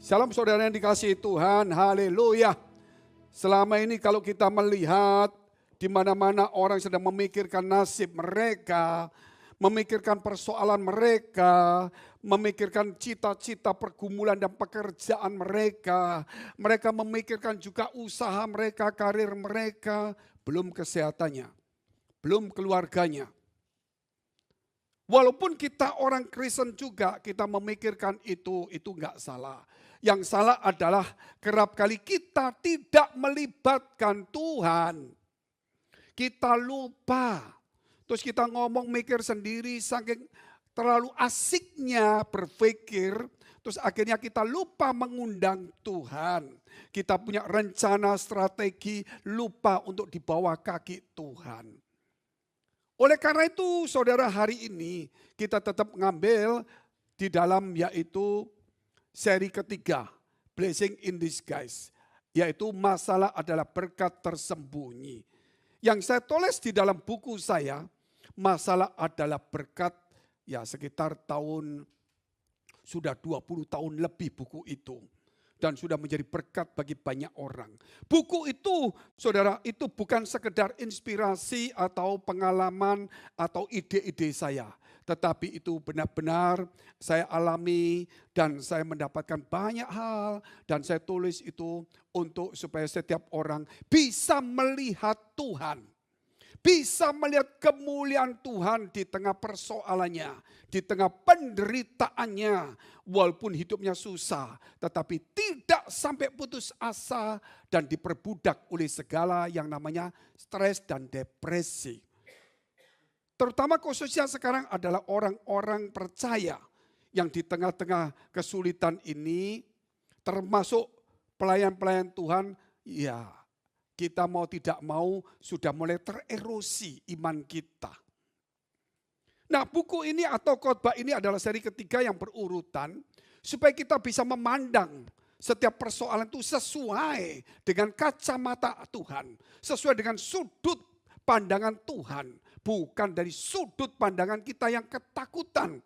Shalom saudara yang dikasihi Tuhan, haleluya. Selama ini kalau kita melihat di mana-mana orang sedang memikirkan nasib mereka, memikirkan persoalan mereka, memikirkan cita-cita pergumulan dan pekerjaan mereka. Mereka memikirkan juga usaha mereka, karir mereka, belum kesehatannya, belum keluarganya. Walaupun kita orang Kristen juga, kita memikirkan itu enggak salah. Yang salah adalah kerap kali kita tidak melibatkan Tuhan. Kita lupa. Terus kita ngomong mikir sendiri saking terlalu asiknya berpikir. Terus akhirnya kita lupa mengundang Tuhan. Kita punya rencana strategi lupa untuk di bawah kaki Tuhan. Oleh karena itu saudara hari ini kita tetap ngambil di dalam yaitu seri ketiga, Blessing in Disguise. Yaitu masalah adalah berkat tersembunyi. Yang saya tulis di dalam buku saya, masalah adalah berkat ya sekitar sudah 20 tahun lebih buku itu. Dan sudah menjadi berkat bagi banyak orang. Buku itu, saudara, itu bukan sekedar inspirasi atau pengalaman atau ide-ide saya. Tetapi itu benar-benar saya alami dan saya mendapatkan banyak hal. Dan saya tulis itu untuk supaya setiap orang bisa melihat Tuhan. Bisa melihat kemuliaan Tuhan di tengah persoalannya, di tengah penderitaannya, walaupun hidupnya susah, tetapi tidak sampai putus asa dan diperbudak oleh segala yang namanya stres dan depresi. Terutama khususnya sekarang adalah orang-orang percaya yang di tengah-tengah kesulitan ini, termasuk pelayan-pelayan Tuhan, ya. Kita mau tidak mau sudah mulai tererosi iman kita. Nah buku ini atau khotbah ini adalah seri ketiga yang berurutan. Supaya kita bisa memandang setiap persoalan itu sesuai dengan kacamata Tuhan. Sesuai dengan sudut pandangan Tuhan. Bukan dari sudut pandangan kita yang ketakutan.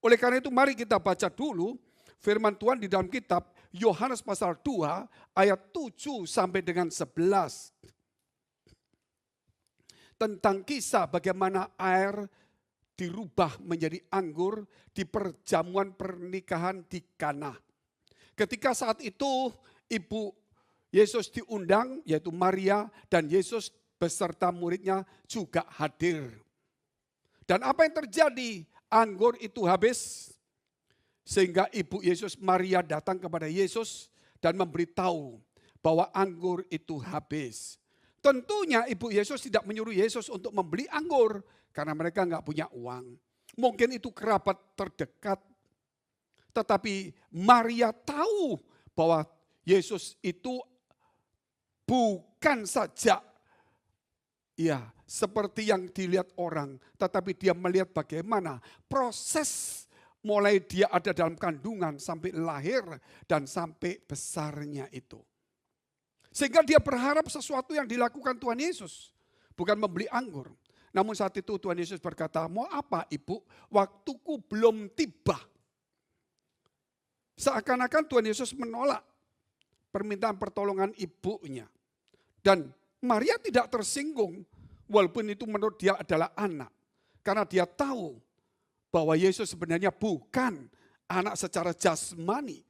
Oleh karena itu mari kita baca dulu firman Tuhan di dalam kitab Yohanes pasal 2 ayat 7 sampai dengan 11. Tentang kisah bagaimana air dirubah menjadi anggur di perjamuan pernikahan di Kana. Ketika saat itu ibu Yesus diundang yaitu Maria dan Yesus beserta muridnya juga hadir. Dan apa yang terjadi? Anggur itu habis. Sehingga ibu Yesus Maria datang kepada Yesus dan memberitahu bahwa anggur itu habis. Tentunya ibu Yesus tidak menyuruh Yesus untuk membeli anggur karena mereka nggak punya uang. Mungkin itu kerabat terdekat. Tetapi Maria tahu bahwa Yesus itu bukan saja ya seperti yang dilihat orang. Tetapi dia melihat bagaimana proses mulai dia ada dalam kandungan sampai lahir dan sampai besarnya itu. Sehingga dia berharap sesuatu yang dilakukan Tuhan Yesus. Bukan membeli anggur. Namun saat itu Tuhan Yesus berkata, mau apa ibu? Waktuku belum tiba. Seakan-akan Tuhan Yesus menolak permintaan pertolongan ibunya. Dan Maria tidak tersinggung walaupun itu menurut dia adalah anak. Karena dia tahu bahwa Yesus sebenarnya bukan anak secara jasmani.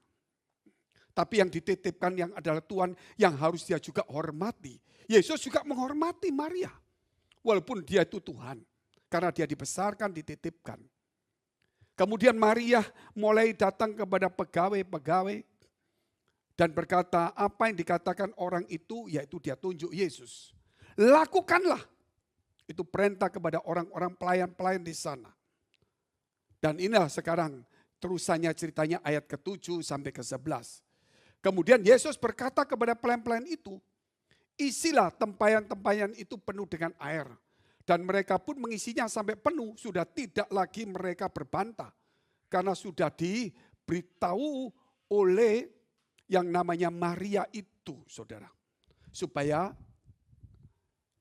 Tapi yang dititipkan yang adalah Tuhan yang harus dia juga hormati. Yesus juga menghormati Maria. Walaupun dia itu Tuhan. Karena dia dibesarkan, dititipkan. Kemudian Maria mulai datang kepada pegawai-pegawai. Dan berkata apa yang dikatakan orang itu yaitu dia tunjuk Yesus. Lakukanlah. Itu perintah kepada orang-orang pelayan-pelayan di sana. Dan inilah sekarang terusannya ceritanya ayat ke-7 sampai ke-11. Kemudian Yesus berkata kepada pelayan-pelayan itu, isilah tempayan-tempayan itu penuh dengan air. Dan mereka pun mengisinya sampai penuh, sudah tidak lagi mereka berbantah. Karena sudah diberitahu oleh yang namanya Maria itu, saudara. Supaya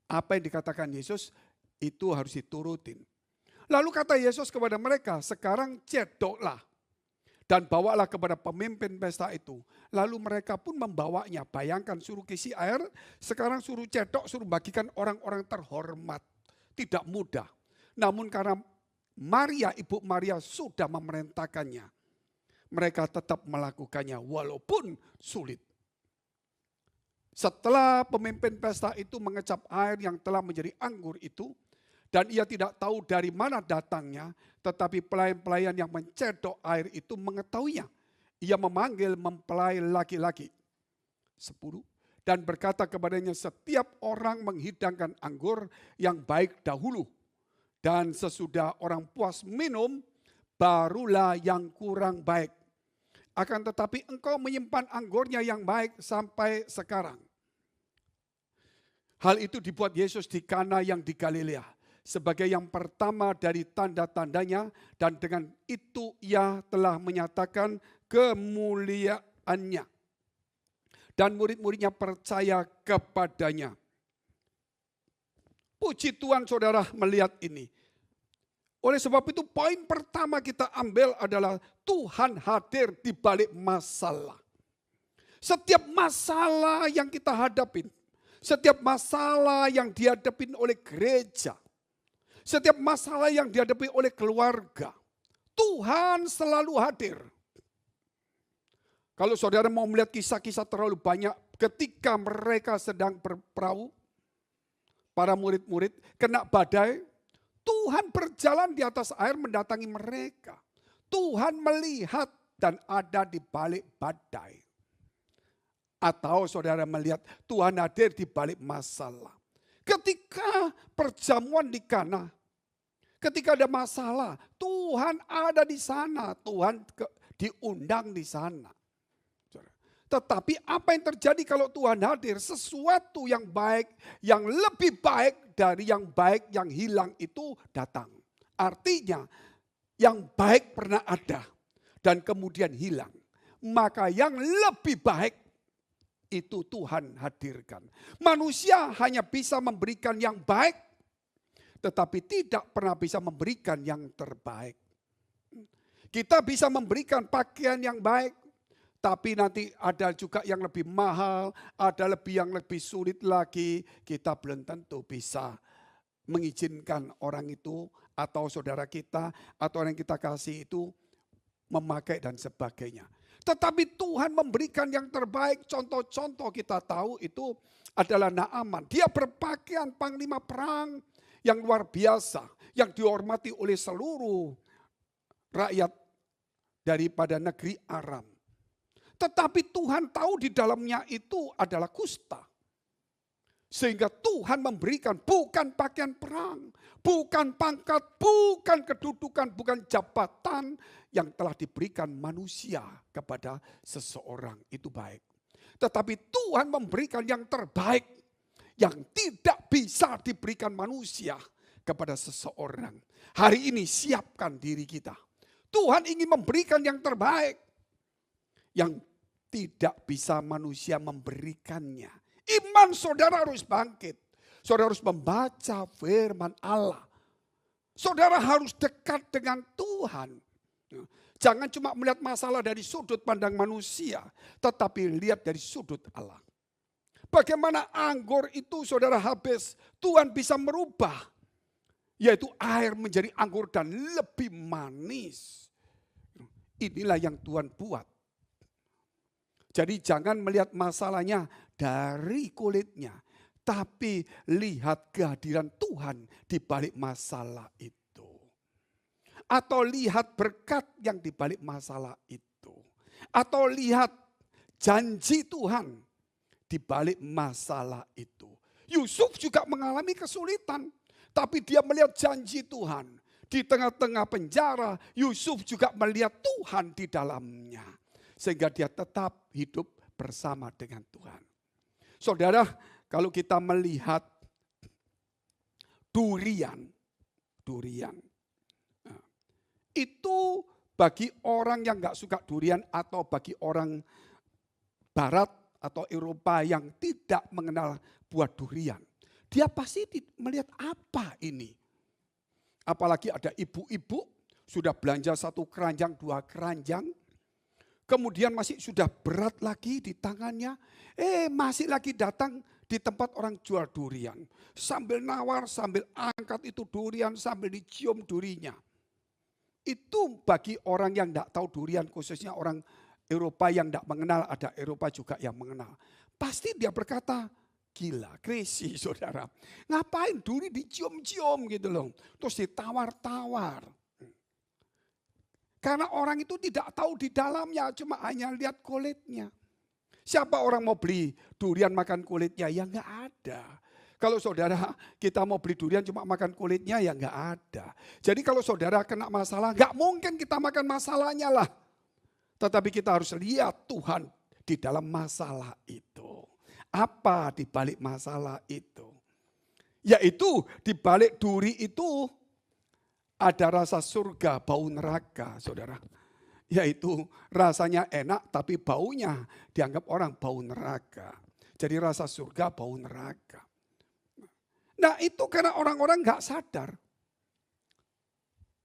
apa yang dikatakan Yesus itu harus diturutin. Lalu kata Yesus kepada mereka, sekarang cedoklah Dan bawalah kepada pemimpin pesta itu. Lalu mereka pun membawanya. Bayangkan suruh kisi air, sekarang suruh cedok, suruh bagikan orang-orang terhormat. Tidak mudah. Namun karena Maria, ibu Maria sudah memerintahkannya, mereka tetap melakukannya walaupun sulit. Setelah pemimpin pesta itu mengecap air yang telah menjadi anggur itu, dan ia tidak tahu dari mana datangnya, tetapi pelayan-pelayan yang mencedok air itu mengetahuinya. Ia memanggil mempelai laki-laki 10 dan berkata kepadanya, setiap orang menghidangkan anggur yang baik dahulu, dan sesudah orang puas minum, barulah yang kurang baik. Akan tetapi engkau menyimpan anggurnya yang baik sampai sekarang. Hal itu dibuat Yesus di Kana yang di Galilea sebagai yang pertama dari tanda-tandanya, dan dengan itu ia telah menyatakan kemuliaannya. Dan murid-muridnya percaya kepadanya. Puji Tuhan saudara melihat ini. Oleh sebab itu poin pertama kita ambil adalah Tuhan hadir di balik masalah. Setiap masalah yang kita hadapin, setiap masalah yang dihadapin oleh gereja, setiap masalah yang dihadapi oleh keluarga, Tuhan selalu hadir. Kalau saudara mau melihat kisah-kisah terlalu banyak ketika mereka sedang berperahu, para murid-murid kena badai, Tuhan berjalan di atas air mendatangi mereka. Tuhan melihat dan ada di balik badai. Atau saudara melihat Tuhan hadir di balik masalah. Ketika perjamuan di Kana, ketika ada masalah, Tuhan ada di sana, Tuhan diundang di sana. Tetapi apa yang terjadi kalau Tuhan hadir? Sesuatu yang baik, yang lebih baik dari yang baik yang hilang itu datang. Artinya yang baik pernah ada dan kemudian hilang. Maka yang lebih baik itu Tuhan hadirkan. Manusia hanya bisa memberikan yang baik, tetapi tidak pernah bisa memberikan yang terbaik. Kita bisa memberikan pakaian yang baik, tapi nanti ada juga yang lebih mahal, ada yang lebih sulit lagi. Kita belum tentu bisa mengizinkan orang itu atau saudara kita atau orang yang kita kasih itu memakai dan sebagainya. Tetapi Tuhan memberikan yang terbaik. Contoh-contoh kita tahu itu adalah Naaman. Dia berpakaian panglima perang yang luar biasa, yang dihormati oleh seluruh rakyat daripada negeri Aram. Tetapi Tuhan tahu di dalamnya itu adalah kusta. Sehingga Tuhan memberikan bukan pakaian perang, bukan pangkat, bukan kedudukan, bukan jabatan yang telah diberikan manusia kepada seseorang. Itu baik. Tetapi Tuhan memberikan yang terbaik yang tidak bisa diberikan manusia kepada seseorang. Hari ini siapkan diri kita. Tuhan ingin memberikan yang terbaik yang tidak bisa manusia memberikannya. Iman saudara harus bangkit. Saudara harus membaca firman Allah. Saudara harus dekat dengan Tuhan. Jangan cuma melihat masalah dari sudut pandang manusia, tetapi lihat dari sudut Allah. Bagaimana anggur itu saudara habis, Tuhan bisa merubah. Yaitu air menjadi anggur dan lebih manis. Inilah yang Tuhan buat. Jadi jangan melihat masalahnya dari kulitnya, tapi lihat kehadiran Tuhan di balik masalah itu. Atau lihat berkat yang di balik masalah itu. Atau lihat janji Tuhan di balik masalah itu. Yusuf juga mengalami kesulitan, tapi dia melihat janji Tuhan. Di tengah-tengah penjara, Yusuf juga melihat Tuhan di dalamnya. Sehingga dia tetap hidup bersama dengan Tuhan. Saudara, kalau kita melihat durian, itu bagi orang yang gak suka durian atau bagi orang barat atau Eropa yang tidak mengenal buah durian. Dia pasti melihat apa ini. Apalagi ada ibu-ibu sudah belanja 1 keranjang, 2 keranjang. Kemudian masih sudah berat lagi di tangannya. Masih lagi datang di tempat orang jual durian. Sambil nawar, sambil angkat itu durian, sambil dicium durinya. Itu bagi orang yang tidak tahu durian, khususnya orang Eropa yang tidak mengenal, ada Eropa juga yang mengenal. Pasti dia berkata, gila, crazy saudara. Ngapain duri dicium-cium gitu loh. Terus ditawar-tawar. Karena orang itu tidak tahu di dalamnya, cuma hanya lihat kulitnya. Siapa orang mau beli durian makan kulitnya? Ya enggak ada. Kalau saudara kita mau beli durian cuma makan kulitnya, ya enggak ada. Jadi kalau saudara kena masalah, enggak mungkin kita makan masalahnya lah. Tetapi kita harus lihat Tuhan di dalam masalah itu. Apa di balik masalah itu? Yaitu di balik duri itu ada rasa surga, bau neraka, saudara. Yaitu rasanya enak tapi baunya dianggap orang bau neraka. Jadi rasa surga, bau neraka. Nah itu karena orang-orang gak sadar.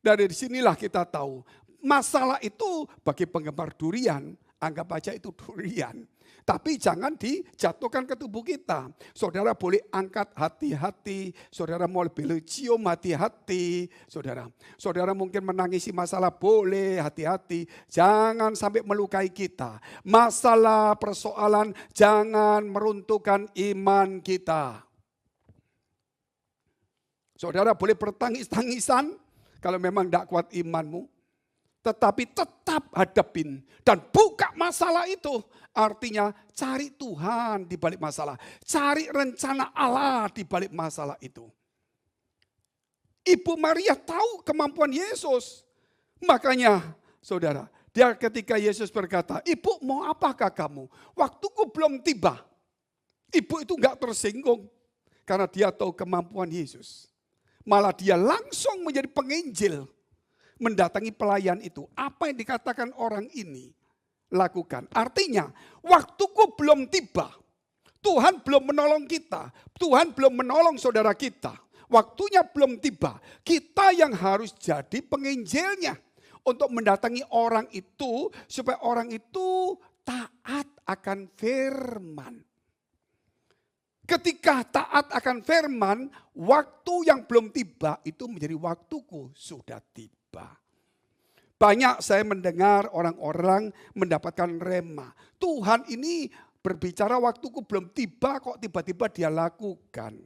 Dari sinilah kita tahu masalah itu bagi penggemar durian, anggap aja itu durian. Tapi jangan dijatuhkan ke tubuh kita. Saudara boleh angkat hati-hati. Saudara mau boleh cium hati-hati. Saudara mungkin menangisi masalah boleh hati-hati. Jangan sampai melukai kita. Masalah persoalan jangan meruntuhkan iman kita. Saudara boleh bertangis-tangisan kalau memang tidak kuat imanmu. Tetapi tetap hadapin dan buka masalah itu. Artinya cari Tuhan di balik masalah. Cari rencana Allah di balik masalah itu. Ibu Maria tahu kemampuan Yesus. Makanya saudara, dia ketika Yesus berkata, "Ibu mau apakah kamu? Waktuku belum tiba." Ibu itu enggak tersinggung karena dia tahu kemampuan Yesus. Malah dia langsung menjadi penginjil. Mendatangi pelayan itu. Apa yang dikatakan orang ini lakukan. Artinya waktuku belum tiba. Tuhan belum menolong kita. Tuhan belum menolong saudara kita. Waktunya belum tiba. Kita yang harus jadi penginjilnya. Untuk mendatangi orang itu. Supaya orang itu taat akan firman. Ketika taat akan firman. Waktu yang belum tiba itu menjadi waktuku sudah tiba. Banyak saya mendengar orang-orang mendapatkan rema. Tuhan ini berbicara waktuku belum tiba kok tiba-tiba dia lakukan.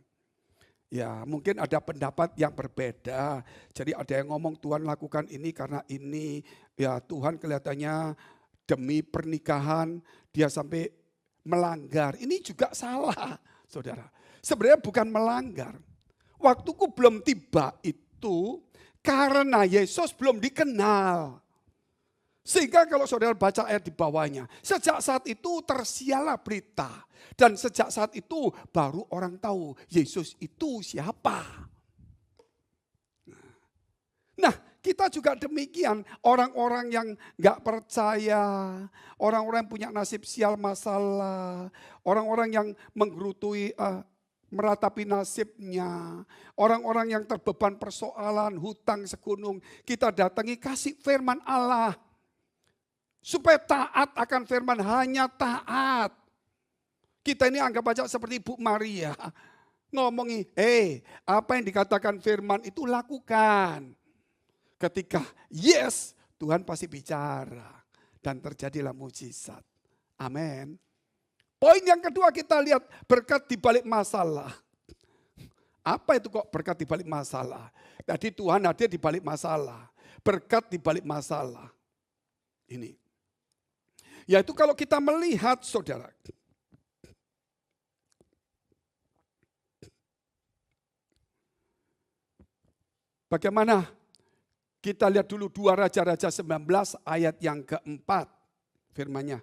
Ya mungkin ada pendapat yang berbeda. Jadi ada yang ngomong Tuhan lakukan ini karena ini. Ya Tuhan kelihatannya demi pernikahan dia sampai melanggar. Ini juga salah saudara. Sebenarnya bukan melanggar. Waktuku belum tiba itu karena Yesus belum dikenal. Sehingga kalau saudara baca ayat di bawahnya. Sejak saat itu tersiarlah berita. Dan sejak saat itu baru orang tahu Yesus itu siapa. Nah kita juga demikian. Orang-orang yang gak percaya. Orang-orang yang punya nasib sial masalah. Orang-orang yang menggerutui meratapi nasibnya. Orang-orang yang terbeban persoalan, hutang segunung. Kita datangi kasih firman Allah. Supaya taat akan firman, hanya taat. Kita ini anggap aja seperti Bu Maria. Ngomongi, apa yang dikatakan firman itu lakukan. Ketika yes, Tuhan pasti bicara. Dan terjadilah mujizat. Amin. Poin yang kedua kita lihat berkat di balik masalah. Apa itu kok berkat di balik masalah? Jadi Tuhan hadir di balik masalah. Berkat di balik masalah. Ini. Yaitu kalau kita melihat saudara. Bagaimana? Kita lihat dulu 2 Raja-Raja 19 ayat yang keempat. Firman-Nya.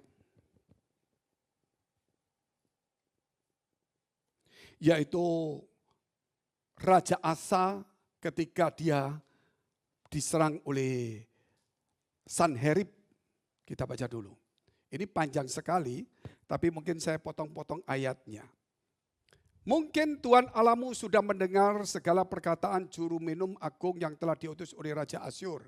Yaitu Raja Asa ketika dia diserang oleh Sanherib. Kita baca dulu. Ini panjang sekali, tapi mungkin saya potong-potong ayatnya. Mungkin Tuhan Allahmu sudah mendengar segala perkataan juru minum agung yang telah diutus oleh Raja Asyur.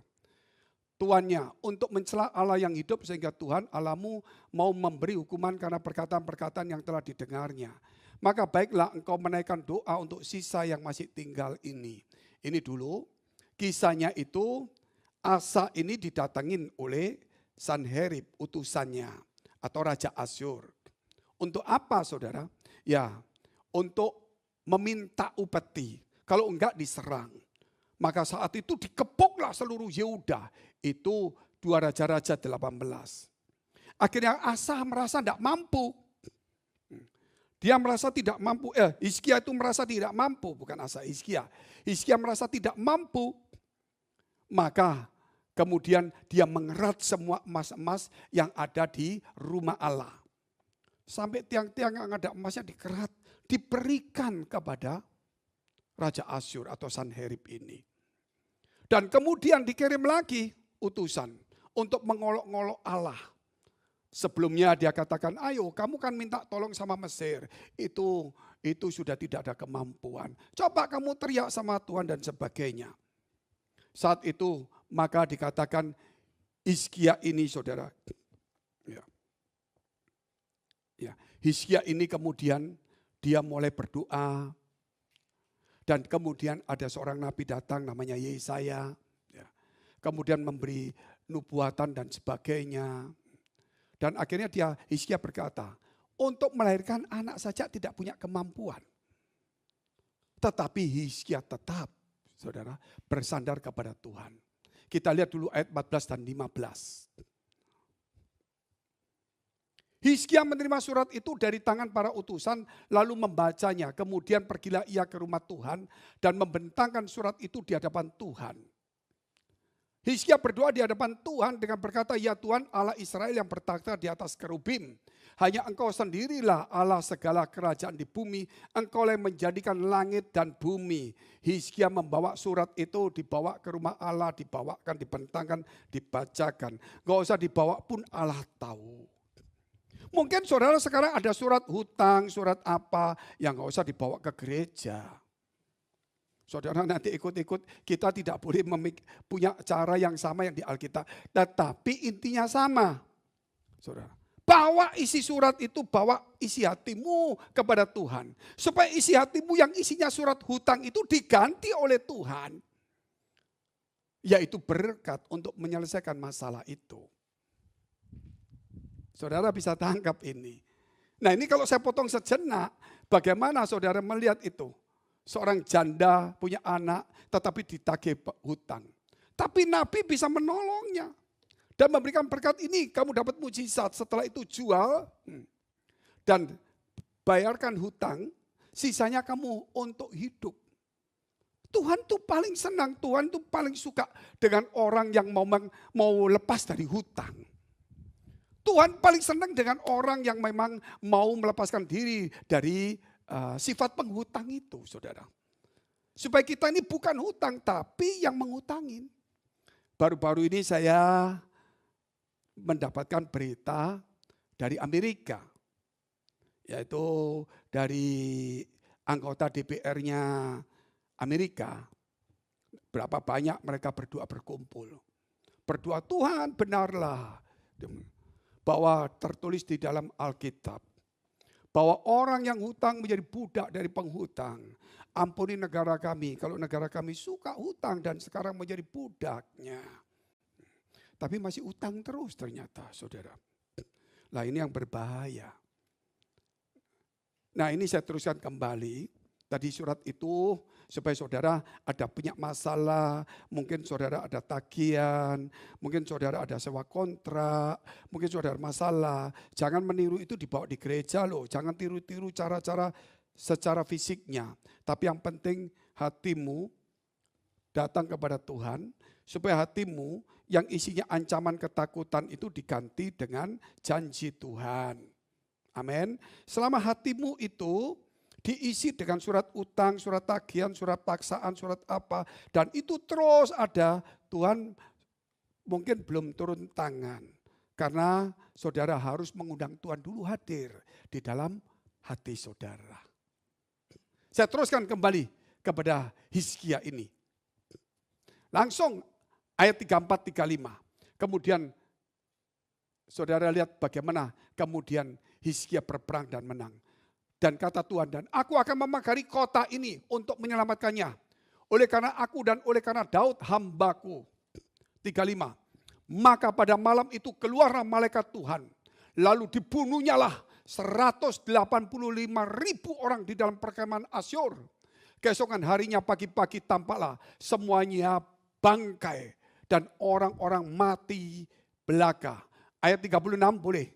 tuannya untuk mencela Allah yang hidup sehingga Tuhan Allahmu mau memberi hukuman karena perkataan-perkataan yang telah didengarnya. Maka baiklah engkau menaikkan doa untuk sisa yang masih tinggal ini. Ini dulu kisahnya itu Asa ini didatangin oleh Sanherib utusannya atau Raja Asyur. Untuk apa saudara? Ya untuk meminta upeti. Kalau enggak diserang. Maka saat itu dikepuklah seluruh Yehuda. Itu 2 Raja-Raja 18. Akhirnya Asa merasa tidak mampu. Dia merasa tidak mampu. Hizkia itu merasa tidak mampu. Bukan Asa, Hizkia. Hizkia merasa tidak mampu. Maka kemudian dia mengerat semua emas-emas yang ada di rumah Allah. Sampai tiang-tiang yang ada emasnya dikerat. Diberikan kepada Raja Asyur atau Sanherib ini. Dan kemudian dikirim lagi utusan untuk mengolok-ngolok Allah. Sebelumnya dia katakan, ayo kamu kan minta tolong sama Mesir. Itu sudah tidak ada kemampuan. Coba kamu teriak sama Tuhan dan sebagainya. Saat itu maka dikatakan Hizkia ini saudara. Hizkia ini kemudian dia mulai berdoa. Dan kemudian ada seorang nabi datang namanya Yesaya. Kemudian memberi nubuatan dan sebagainya. Dan akhirnya Hizkia berkata, untuk melahirkan anak saja tidak punya kemampuan. Tetapi Hizkia tetap, saudara, bersandar kepada Tuhan. Kita lihat dulu ayat 14 dan 15. Hizkia menerima surat itu dari tangan para utusan lalu membacanya. Kemudian pergilah ia ke rumah Tuhan dan membentangkan surat itu di hadapan Tuhan. Hizkia berdoa di hadapan Tuhan dengan berkata, ya Tuhan Allah Israel yang bertakhta di atas kerubim. Hanya engkau sendirilah Allah segala kerajaan di bumi. Engkau yang menjadikan langit dan bumi. Hizkia membawa surat itu, dibawa ke rumah Allah, dibawakan, dibentangkan, dibacakan. Gak usah dibawa pun Allah tahu. Mungkin saudara sekarang ada surat hutang, surat apa yang gak usah dibawa ke gereja. Saudara nanti ikut-ikut, kita tidak boleh punya cara yang sama yang di Alkitab. Tetapi intinya sama. Saudara, bawa isi surat itu, bawa isi hatimu kepada Tuhan. Supaya isi hatimu yang isinya surat hutang itu diganti oleh Tuhan. Yaitu berkat untuk menyelesaikan masalah itu. Saudara bisa tangkap ini. Nah ini kalau saya potong sejenak, bagaimana saudara melihat itu? Seorang janda punya anak tetapi ditagih hutang. Tapi Nabi bisa menolongnya. Dan memberikan berkat ini, kamu dapat mujizat. Setelah itu jual dan bayarkan hutang, sisanya kamu untuk hidup. Tuhan tuh paling senang, Tuhan tuh paling suka dengan orang yang mau lepas dari hutang. Tuhan paling senang dengan orang yang memang mau melepaskan diri dari sifat penghutang itu, saudara. Supaya kita ini bukan hutang, tapi yang menghutangin. Baru-baru ini saya mendapatkan berita dari Amerika. Yaitu dari anggota DPR-nya Amerika. Berapa banyak mereka berdoa berkumpul. Berdoa, Tuhan benarlah. Bahwa tertulis di dalam Alkitab. Bahwa orang yang hutang menjadi budak dari penghutang. Ampuni negara kami, kalau negara kami suka hutang dan sekarang menjadi budaknya. Tapi masih utang terus ternyata saudara. Nah ini yang berbahaya. Nah ini saya teruskan kembali. Tadi surat itu supaya saudara ada punya masalah, mungkin saudara ada tagihan, mungkin saudara ada sewa kontrak, mungkin saudara masalah. Jangan meniru itu dibawa di gereja loh, jangan tiru-tiru cara-cara secara fisiknya. Tapi yang penting hatimu datang kepada Tuhan, supaya hatimu yang isinya ancaman ketakutan itu diganti dengan janji Tuhan. Amin. Selama hatimu itu diisi dengan surat utang, surat tagihan, surat paksaan, surat apa. Dan itu terus ada, Tuhan mungkin belum turun tangan. Karena saudara harus mengundang Tuhan dulu hadir di dalam hati saudara. Saya teruskan kembali kepada Hizkia ini. Langsung ayat 34-35. Kemudian saudara lihat bagaimana kemudian Hizkia berperang dan menang. Dan kata Tuhan, dan aku akan memagari kota ini untuk menyelamatkannya. Oleh karena aku dan oleh karena Daud hambaku. 35. Maka pada malam itu keluarlah malaikat Tuhan. Lalu dibunuhnyalah 185.000 orang di dalam perkemahan Asyur. Keesokan harinya pagi-pagi tampaklah semuanya bangkai dan orang-orang mati belaka. Ayat 36 boleh.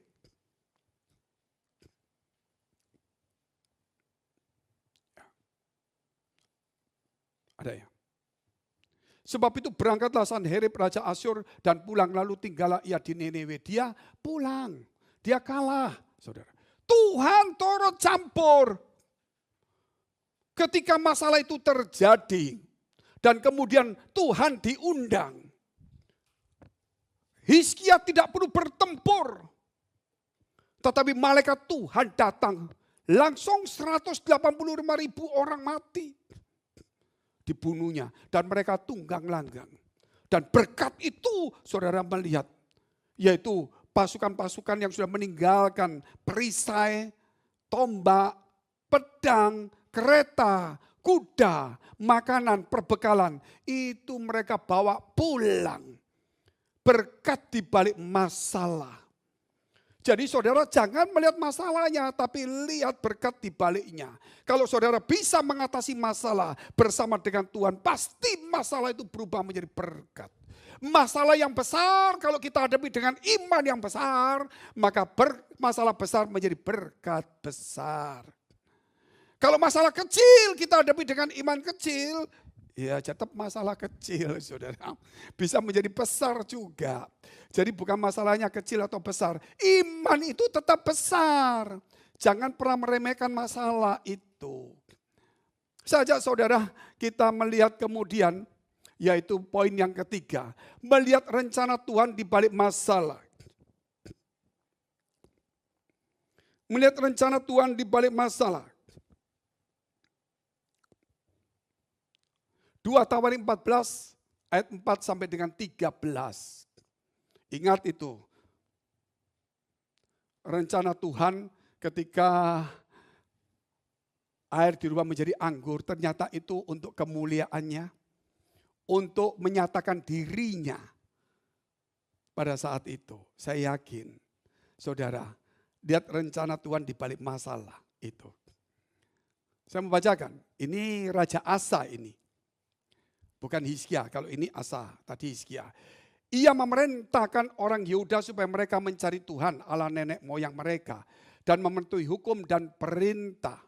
Ada ya. Sebab itu berangkatlah Sanherib Raja Asyur dan pulang, lalu tinggallah ia di Nineve. Dia pulang, dia kalah, saudara. Tuhan turut campur. Ketika masalah itu terjadi dan kemudian Tuhan diundang. Hizkia tidak perlu bertempur. Tetapi malaikat Tuhan datang. Langsung 185.000 orang mati. Dibunuhnya. Dan mereka tunggang langgang. Dan berkat itu saudara melihat. Yaitu pasukan-pasukan yang sudah meninggalkan perisai, tombak, pedang, kereta, kuda, makanan, perbekalan. Itu mereka bawa pulang. Berkat di balik masalah. Jadi saudara jangan melihat masalahnya, tapi lihat berkat di baliknya. Kalau saudara bisa mengatasi masalah bersama dengan Tuhan, pasti masalah itu berubah menjadi berkat. Masalah yang besar kalau kita hadapi dengan iman yang besar, maka masalah besar menjadi berkat besar. Kalau masalah kecil kita hadapi dengan iman kecil, ya tetap masalah kecil saudara. Bisa menjadi besar juga. Jadi bukan masalahnya kecil atau besar. Iman itu tetap besar. Jangan pernah meremehkan masalah itu. Saja saudara kita melihat kemudian. Yaitu poin yang ketiga. Melihat rencana Tuhan di balik masalah. Melihat rencana Tuhan di balik masalah. 2 Tawarik 14 ayat 4 sampai dengan 13. Ingat itu. Rencana Tuhan ketika air dirubah menjadi anggur, ternyata itu untuk kemuliaannya, untuk menyatakan dirinya pada saat itu. Saya yakin, saudara, lihat rencana Tuhan di balik masalah itu. Saya membacakan, ini Raja Asa ini. Bukan Hizkia, kalau ini Asa, tadi Hizkia. Ia memerintahkan orang Yehuda supaya mereka mencari Tuhan Allah nenek moyang mereka. Dan mematuhi hukum dan perintah.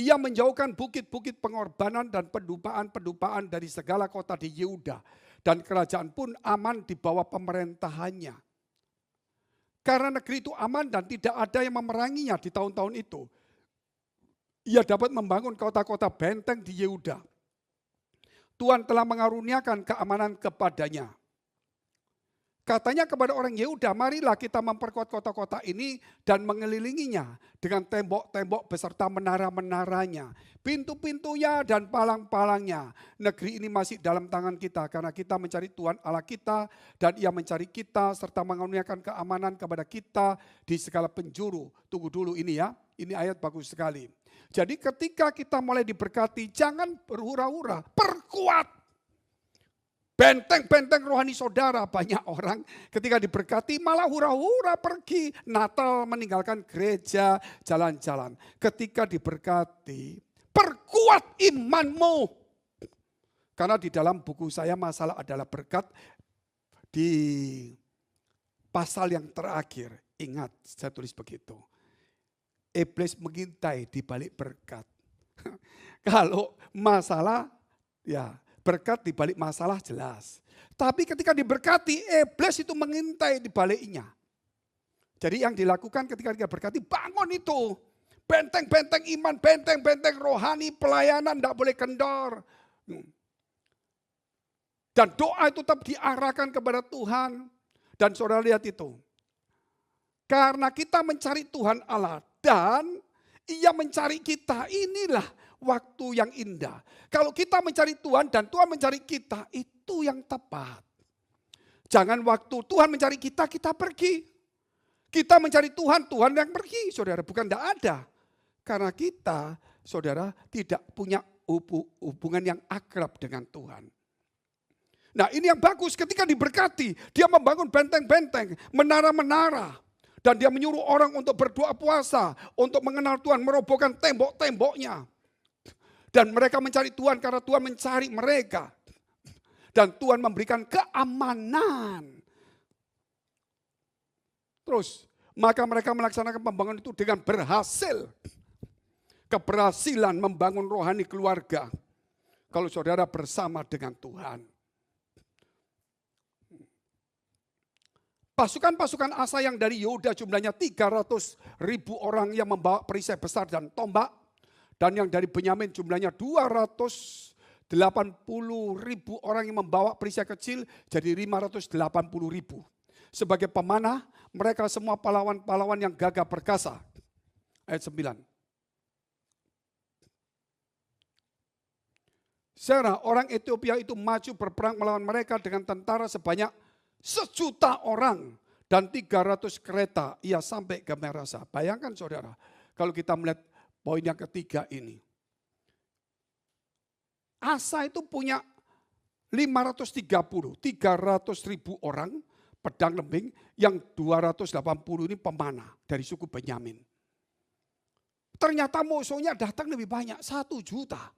Ia menjauhkan bukit-bukit pengorbanan dan pedupaan-pedupaan dari segala kota di Yehuda. Dan kerajaan pun aman di bawah pemerintahannya. Karena negeri itu aman dan tidak ada yang memeranginya di tahun-tahun itu. Ia dapat membangun kota-kota benteng di Yehuda. Tuhan telah mengaruniakan keamanan kepadanya. Katanya kepada orang Yehuda, marilah kita memperkuat kota-kota ini dan mengelilinginya dengan tembok-tembok beserta menara-menaranya, pintu-pintunya dan palang-palangnya. Negeri ini masih dalam tangan kita karena kita mencari Tuhan Allah kita dan Ia mencari kita serta mengaruniakan keamanan kepada kita di segala penjuru. Tunggu dulu ini ya, ini ayat bagus sekali. Jadi ketika kita mulai diberkati, jangan berhura-hura, perkuat. Benteng-benteng rohani saudara, banyak orang ketika diberkati malah hura-hura pergi. Natal meninggalkan gereja, jalan-jalan. Ketika diberkati, perkuat imanmu. Karena di dalam buku saya masalah adalah berkat di pasal yang terakhir. Ingat, saya tulis begitu. Iblis mengintai di balik berkat. Kalau masalah, ya berkat di balik masalah jelas. Tapi ketika diberkati, iblis itu mengintai di baliknya. Jadi yang dilakukan ketika dia berkati, bangun itu. Benteng-benteng iman, benteng-benteng rohani, pelayanan tidak boleh kendor. Dan doa itu tetap diarahkan kepada Tuhan. Dan saudara lihat itu. Karena kita mencari Tuhan Allah dan Ia mencari kita, inilah waktu yang indah. Kalau kita mencari Tuhan dan Tuhan mencari kita, itu yang tepat. Jangan waktu Tuhan mencari kita, kita pergi. Kita mencari Tuhan, Tuhan yang pergi, saudara. Bukan tidak ada. Karena kita, saudara, tidak punya hubungan yang akrab dengan Tuhan. Nah ini yang bagus, ketika diberkati, dia membangun benteng-benteng, menara-menara. Dan dia menyuruh orang untuk berdoa puasa, untuk mengenal Tuhan, merobohkan tembok-temboknya. Dan mereka mencari Tuhan karena Tuhan mencari mereka. Dan Tuhan memberikan keamanan. Terus, maka mereka melaksanakan pembangunan itu dengan berhasil. Keberhasilan membangun rohani keluarga. Kalau saudara bersama dengan Tuhan. Pasukan-pasukan Asa yang dari Yehuda jumlahnya 300.000 orang yang membawa perisai besar dan tombak. Dan yang dari Benyamin jumlahnya 280.000 orang yang membawa perisai kecil, jadi 580.000. Sebagai pemanah, mereka semua pahlawan-pahlawan yang gagah perkasa. Ayat 9. Serah orang Ethiopia itu maju berperang melawan mereka dengan tentara sebanyak 1.000.000 orang dan 300 kereta. Ia sampai ke Merasa. Bayangkan saudara, kalau kita melihat poin yang ketiga ini. Asa itu punya 300.000 orang pedang lembing, yang 280 ini pemanah dari suku Benyamin. Ternyata musuhnya datang lebih banyak, 1 juta.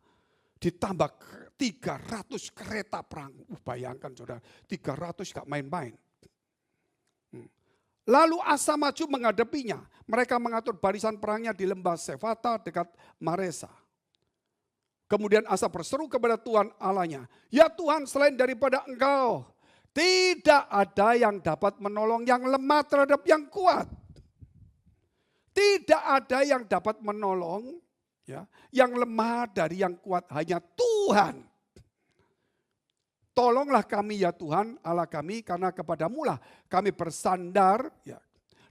Ditambah 300 kereta perang. Bayangkan saudara, 300 gak main-main. Lalu Asa maju menghadapinya. Mereka mengatur barisan perangnya di lembah Sefata dekat Maresa. Kemudian Asa berseru kepada Tuhan Allahnya, ya Tuhan, selain daripada Engkau, tidak ada yang dapat menolong yang lemah terhadap yang kuat. Tidak ada yang dapat menolong ya, yang lemah dari yang kuat, hanya Tuhan. Tolonglah kami ya Tuhan Allah kami, karena kepadamu lah kami bersandar. Ya.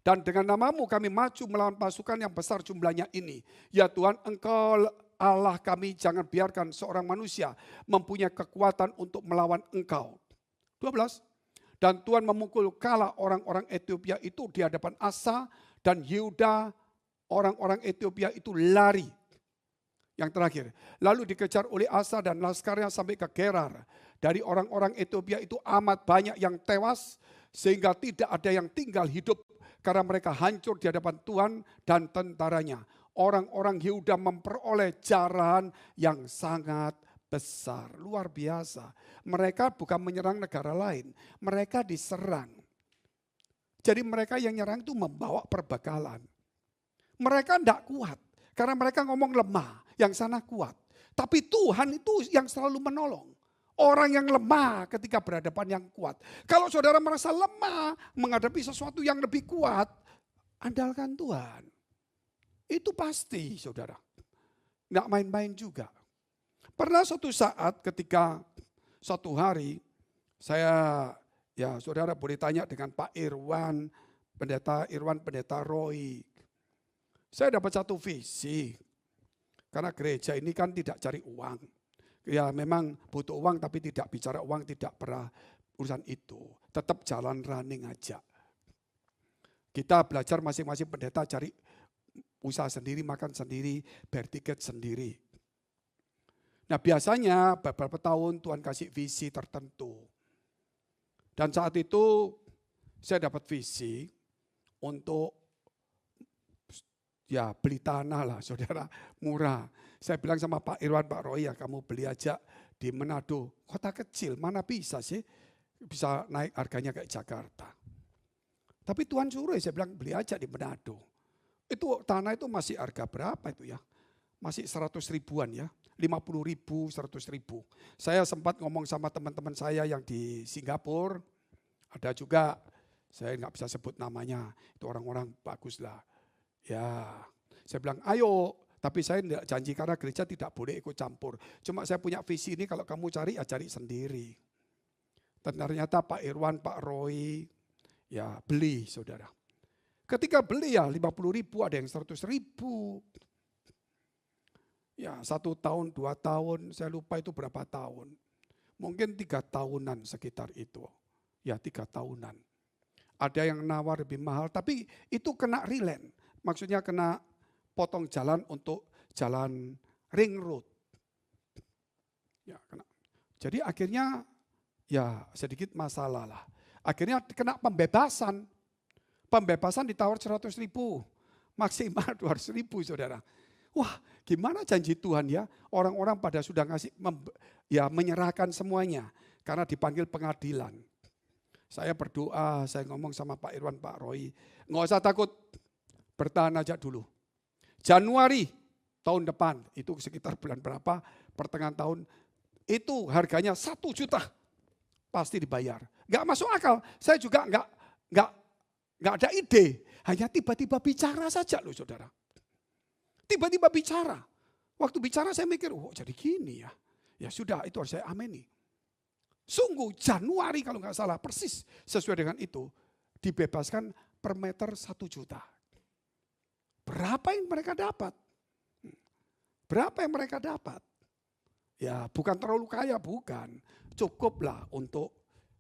Dan dengan namamu kami maju melawan pasukan yang besar jumlahnya ini. Ya Tuhan, Engkau Allah kami, jangan biarkan seorang manusia mempunyai kekuatan untuk melawan Engkau. 12. Dan Tuhan memukul kalah orang-orang Ethiopia itu di hadapan Asa dan Yehuda. Orang-orang Ethiopia itu lari. Yang terakhir, lalu dikejar oleh Asa dan laskarnya sampai ke Gerar. Dari orang-orang Ethiopia itu amat banyak yang tewas, sehingga tidak ada yang tinggal hidup, karena mereka hancur di hadapan Tuhan dan tentaranya. Orang-orang Yehuda memperoleh jarahan yang sangat besar, luar biasa. Mereka bukan menyerang negara lain, mereka diserang. Jadi mereka yang nyerang itu membawa perbekalan. Mereka tidak kuat, karena mereka ngomong lemah, yang sana kuat. Tapi Tuhan itu yang selalu menolong. Orang yang lemah ketika berhadapan yang kuat. Kalau saudara merasa lemah menghadapi sesuatu yang lebih kuat, andalkan Tuhan. Itu pasti saudara. Nggak main-main juga. Pernah suatu saat ketika suatu hari saya, ya saudara boleh tanya dengan Pak Irwan, Pendeta Roy. Saya dapat satu visi. Karena gereja ini kan tidak cari uang. Ya memang butuh uang tapi tidak bicara uang, tidak pernah urusan itu. Tetap jalan running aja. Kita belajar masing-masing pendeta cari usaha sendiri, makan sendiri, bayar tiket sendiri. Nah biasanya beberapa tahun Tuhan kasih visi tertentu. Dan saat itu saya dapat visi untuk ya beli tanah lah saudara, murah. Saya bilang sama Pak Irwan, Pak Roy, ya kamu beli aja di Manado. Kota kecil, mana bisa sih bisa naik harganya kayak Jakarta. Tapi Tuhan suruh, saya bilang beli aja di Manado. Itu tanah itu masih harga berapa itu ya? Masih 100 ribuan ya. 50 ribu, 100 ribu. Saya sempat ngomong sama teman-teman saya yang di Singapura. Ada juga, saya nggak bisa sebut namanya. Itu orang-orang bagus lah. Ya, saya bilang ayo. Tapi saya tidak janji karena gereja tidak boleh ikut campur. Cuma saya punya visi ini, kalau kamu cari ya cari sendiri. Dan ternyata Pak Irwan, Pak Roy, ya beli saudara. Ketika beli ya 50 ribu, ada yang 100 ribu. Ya 1 tahun, 2 tahun, saya lupa itu berapa tahun. Mungkin 3 tahunan sekitar itu. Ya 3 tahunan. Ada yang nawar lebih mahal, tapi itu kena relent. Maksudnya kena potong jalan untuk jalan ring road. Ya, kena. Jadi akhirnya ya sedikit masalah lah. Akhirnya kena pembebasan. Pembebasan ditawar 100.000, maksimal 200.000 saudara. Wah gimana janji Tuhan ya, orang-orang pada sudah ngasih, menyerahkan semuanya. Karena dipanggil pengadilan. Saya berdoa, saya ngomong sama Pak Irwan, Pak Roy, nggak usah takut, bertahan aja dulu. Januari tahun depan, itu sekitar bulan berapa, pertengahan tahun, itu harganya 1 juta, pasti dibayar. Nggak masuk akal, saya juga nggak ada ide, hanya tiba-tiba bicara saja loh saudara. Tiba-tiba bicara, waktu bicara saya mikir, oh jadi gini ya, ya sudah itu harus saya ameni. Sungguh Januari kalau nggak salah persis sesuai dengan itu dibebaskan per meter 1 juta. Berapa yang mereka dapat? Berapa yang mereka dapat? Ya bukan terlalu kaya, bukan. Cukuplah untuk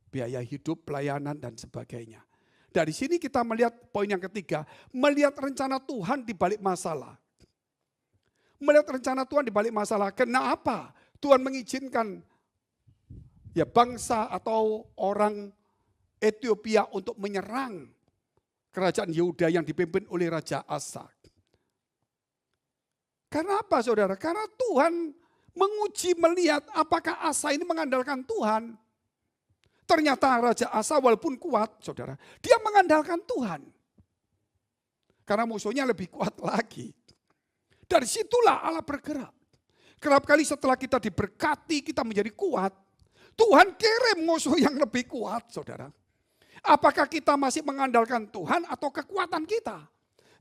biaya hidup, pelayanan dan sebagainya. Dari sini kita melihat poin yang ketiga, melihat rencana Tuhan di balik masalah. Melihat rencana Tuhan di balik masalah. Kenapa Tuhan mengizinkan ya bangsa atau orang Ethiopia untuk menyerang kerajaan Yehuda yang dipimpin oleh Raja Asa. Karena apa saudara? Karena Tuhan menguji melihat apakah Asa ini mengandalkan Tuhan. Ternyata Raja Asa walaupun kuat saudara, dia mengandalkan Tuhan. Karena musuhnya lebih kuat lagi. Dari situlah Allah bergerak. Kerap kali setelah kita diberkati, kita menjadi kuat. Tuhan kirim musuh yang lebih kuat, saudara. Apakah kita masih mengandalkan Tuhan atau kekuatan kita?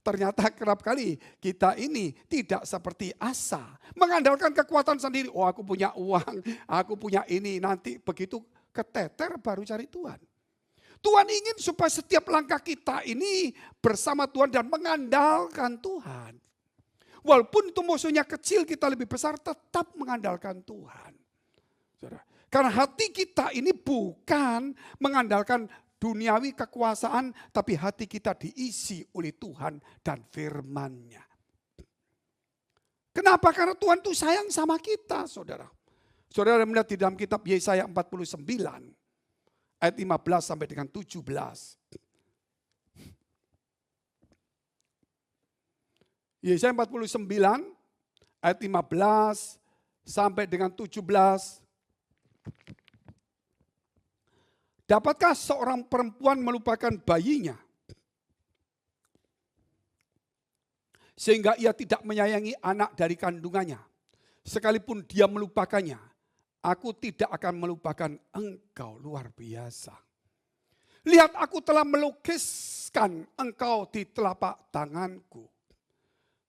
Ternyata kerap kali kita ini tidak seperti Asa. Mengandalkan kekuatan sendiri. Oh aku punya uang, aku punya ini. Nanti begitu keteter baru cari Tuhan. Tuhan ingin supaya setiap langkah kita ini bersama Tuhan dan mengandalkan Tuhan. Walaupun itu musuhnya kecil, kita lebih besar, tetap mengandalkan Tuhan. Saudara. Karena hati kita ini bukan mengandalkan duniawi kekuasaan, tapi hati kita diisi oleh Tuhan dan firman-Nya. Kenapa? Karena Tuhan itu sayang sama kita, saudara. Saudara melihat di dalam kitab Yesaya 49, ayat 15 sampai dengan 17. Yesaya 49, ayat 15 sampai dengan 17. Dapatkah seorang perempuan melupakan bayinya sehingga ia tidak menyayangi anak dari kandungannya? Sekalipun dia melupakannya, aku tidak akan melupakan engkau. Luar biasa. Lihat aku telah melukiskan engkau di telapak tanganku.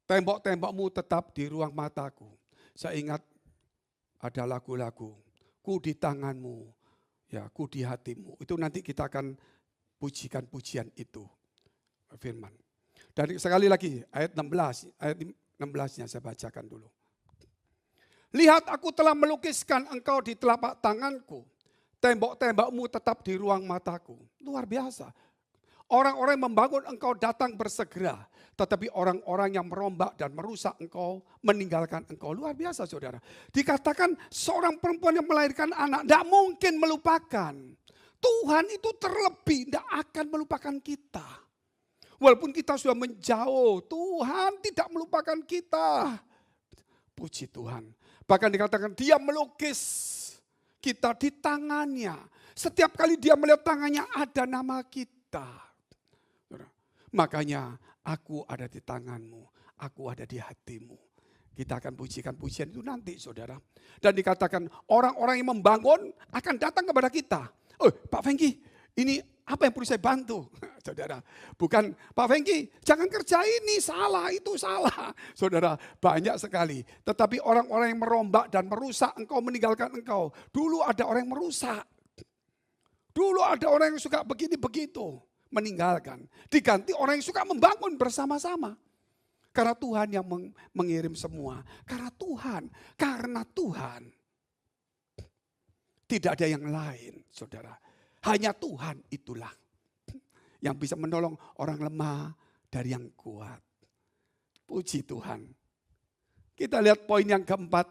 Tembok-tembokmu tetap di ruang mataku. Saya ingat ada lagu-lagu. Ku di tanganmu, ya ku di hatimu. Itu nanti kita akan pujikan pujian itu. Firman. Dan sekali lagi ayat 16, ayat 16-nya saya bacakan dulu. Lihat aku telah melukiskan engkau di telapak tanganku. Tembok-tembokmu tetap di ruang mataku. Luar biasa. Orang-orang yang membangun engkau datang bersegera. Tetapi orang-orang yang merombak dan merusak engkau, meninggalkan engkau. Luar biasa saudara. Dikatakan seorang perempuan yang melahirkan anak tidak mungkin melupakan. Tuhan itu terlebih tidak akan melupakan kita. Walaupun kita sudah menjauh, Tuhan tidak melupakan kita. Puji Tuhan. Bahkan dikatakan dia melukis kita di tangannya. Setiap kali dia melihat tangannya ada nama kita. Makanya aku ada di tanganmu, aku ada di hatimu. Kita akan pujikan pujian itu nanti saudara. Dan dikatakan orang-orang yang membangun akan datang kepada kita. Oh Pak Fengki, ini apa yang perlu saya bantu? Saudara, bukan Pak Fengki jangan kerja ini, salah itu salah. Saudara, banyak sekali. Tetapi orang-orang yang merombak dan merusak engkau, meninggalkan engkau. Dulu ada orang yang merusak. Dulu ada orang yang suka begini begitu. Meninggalkan. Diganti orang yang suka membangun bersama-sama. Karena Tuhan yang mengirim semua. Karena Tuhan. Tidak ada yang lain, saudara. Hanya Tuhan itulah yang bisa menolong orang lemah dari yang kuat. Puji Tuhan. Kita lihat poin yang keempat.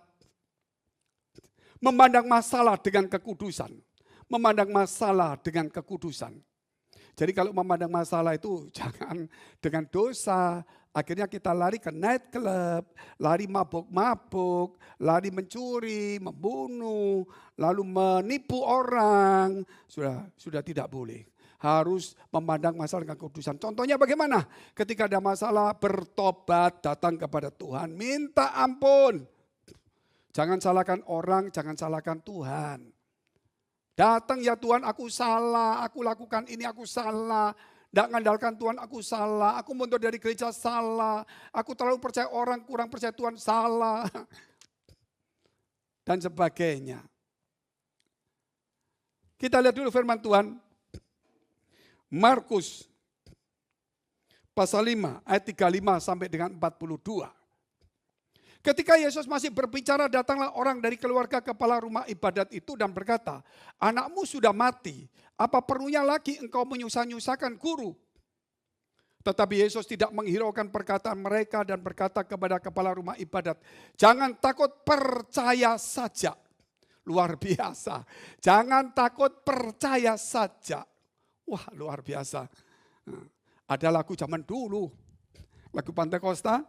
Memandang masalah dengan kekudusan. Memandang masalah dengan kekudusan. Jadi kalau memandang masalah itu jangan dengan dosa. Akhirnya kita lari ke night club, lari mabuk-mabuk, lari mencuri, membunuh, lalu menipu orang. Sudah tidak boleh. Harus memandang masalah dengan kekudusan. Contohnya bagaimana? Ketika ada masalah, bertobat, datang kepada Tuhan, minta ampun. Jangan salahkan orang, jangan salahkan Tuhan. Datang ya Tuhan, aku salah, aku lakukan ini, aku salah. Tidak mengandalkan Tuhan, aku salah. Aku mundur dari gereja, salah. Aku terlalu percaya orang, kurang percaya Tuhan, salah. Dan sebagainya. Kita lihat dulu firman Tuhan. Markus pasal 5 ayat 35 sampai dengan 42. Ketika Yesus masih berbicara, datanglah orang dari keluarga kepala rumah ibadat itu dan berkata, anakmu sudah mati, apa perlunya lagi engkau menyusah-nyusahkan guru? Tetapi Yesus tidak menghiraukan perkataan mereka dan berkata kepada kepala rumah ibadat, jangan takut, percaya saja. Luar biasa, jangan takut, percaya saja. Wah, luar biasa. Ada lagu zaman dulu, lagu Pantai Costa.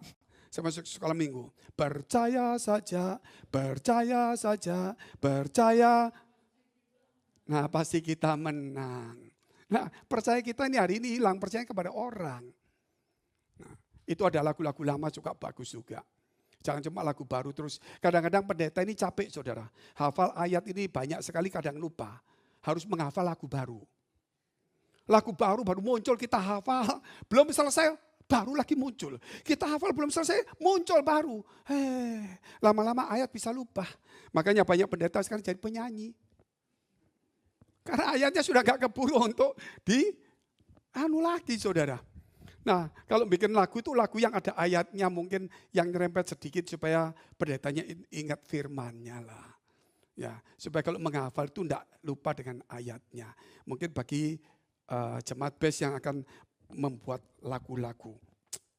Saya masuk sekolah minggu. Percaya saja, percaya saja, percaya. Nah, pasti kita menang. Nah, percaya kita ini hari ini hilang, percaya kepada orang. Nah, itu ada lagu-lagu lama juga bagus juga. Jangan cuma lagu baru terus. Kadang-kadang pendeta ini capek saudara. Hafal ayat ini banyak sekali kadang lupa. Harus menghafal lagu baru. Lagu baru muncul kita hafal. Belum selesai. Baru lagi muncul. Kita hafal belum selesai, muncul baru. Lama-lama ayat bisa lupa. Makanya banyak pendeta sekarang jadi penyanyi. Karena ayatnya sudah gak keburu untuk lagi saudara. Nah kalau bikin lagu itu lagu yang ada ayatnya mungkin yang nyerempet sedikit supaya pendetanya ingat firmannya lah. Ya, supaya kalau menghafal itu tidak lupa dengan ayatnya. Mungkin bagi jemaat base yang akan membuat lagu-lagu,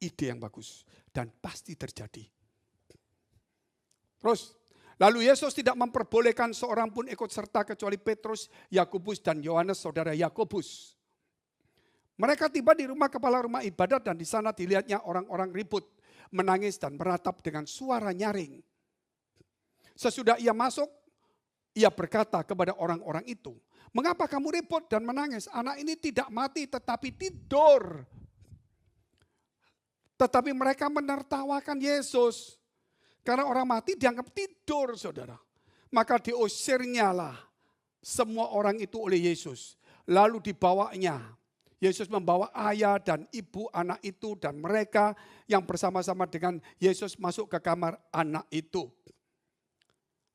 ide yang bagus dan pasti terjadi. Terus, lalu Yesus tidak memperbolehkan seorang pun ikut serta kecuali Petrus, Yakobus dan Yohanes saudara Yakobus. Mereka tiba di rumah kepala rumah ibadat dan di sana dilihatnya orang-orang ribut, menangis dan meratap dengan suara nyaring. Sesudah ia masuk, ia berkata kepada orang-orang itu, mengapa kamu ribut dan menangis? Anak ini tidak mati tetapi tidur. Tetapi mereka menertawakan Yesus. Karena orang mati dianggap tidur saudara. Maka diusirnya lah semua orang itu oleh Yesus. Lalu dibawanya. Yesus membawa ayah dan ibu anak itu dan mereka yang bersama-sama dengan Yesus masuk ke kamar anak itu.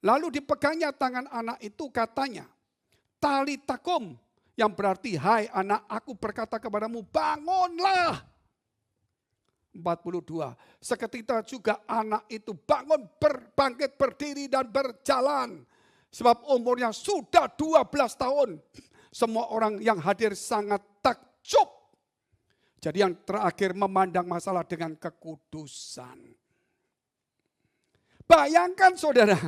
Lalu dipegangnya tangan anak itu katanya, Talita kum, yang berarti hai anak aku berkata kepadamu bangunlah. 42. Seketika juga anak itu bangun, bangkit, berdiri dan berjalan. Sebab umurnya sudah 12 tahun. Semua orang yang hadir sangat takjub. Jadi yang terakhir memandang masalah dengan kekudusan. Bayangkan saudara,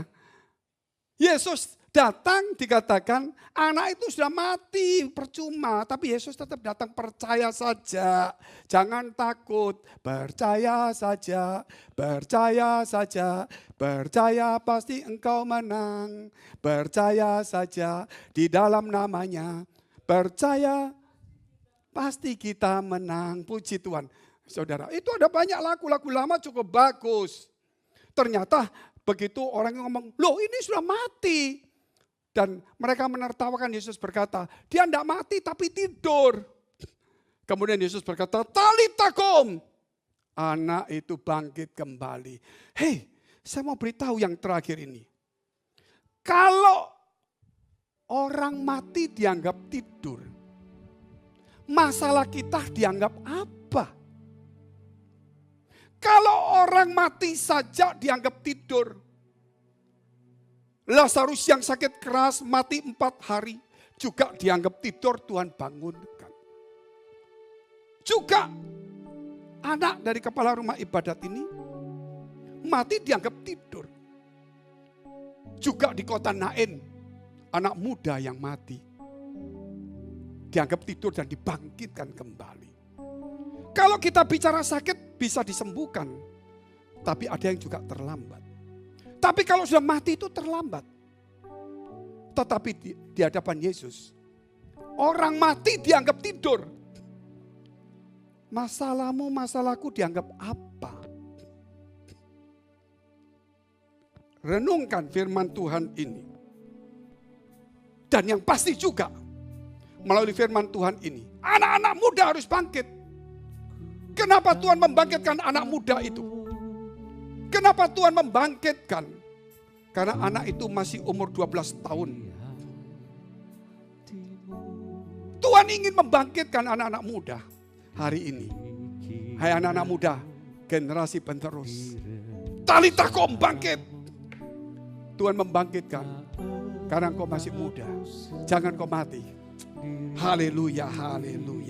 Yesus datang dikatakan anak itu sudah mati percuma. Tapi Yesus tetap datang, percaya saja. Jangan takut, percaya saja. Percaya saja, percaya pasti engkau menang. Percaya saja di dalam namanya. Percaya pasti kita menang. Puji Tuhan. Saudara, itu ada banyak lagu-lagu lama cukup bagus. Ternyata begitu orang ngomong, loh ini sudah mati. Dan mereka menertawakan. Yesus berkata, dia tidak mati tapi tidur. Kemudian Yesus berkata, Talita kum. Anak itu bangkit kembali. Hei, saya mau beritahu yang terakhir ini. Kalau orang mati dianggap tidur, masalah kita dianggap apa? Kalau orang mati saja dianggap tidur. Lazarus yang sakit keras mati 4 hari. juga dianggap tidur, Tuhan bangunkan. Juga anak dari kepala rumah ibadat ini mati dianggap tidur. Juga di kota Nain, anak muda yang mati dianggap tidur dan dibangkitkan kembali. Kalau kita bicara sakit bisa disembuhkan, tapi ada yang juga terlambat. Tapi kalau sudah mati itu terlambat. Tetapi di hadapan Yesus, orang mati dianggap tidur. Masalahmu, masalahku dianggap apa? Renungkan firman Tuhan ini. Dan yang pasti juga, melalui firman Tuhan ini, anak-anak muda harus bangkit. Kenapa Tuhan membangkitkan anak muda itu? Kenapa Tuhan membangkitkan? Karena anak itu masih umur 12 tahun. Tuhan ingin membangkitkan anak-anak muda hari ini. Hai anak-anak muda, generasi penerus. Talita kom bangkit. Tuhan membangkitkan. Karena engkau masih muda. Jangan kau mati. Haleluya, haleluya.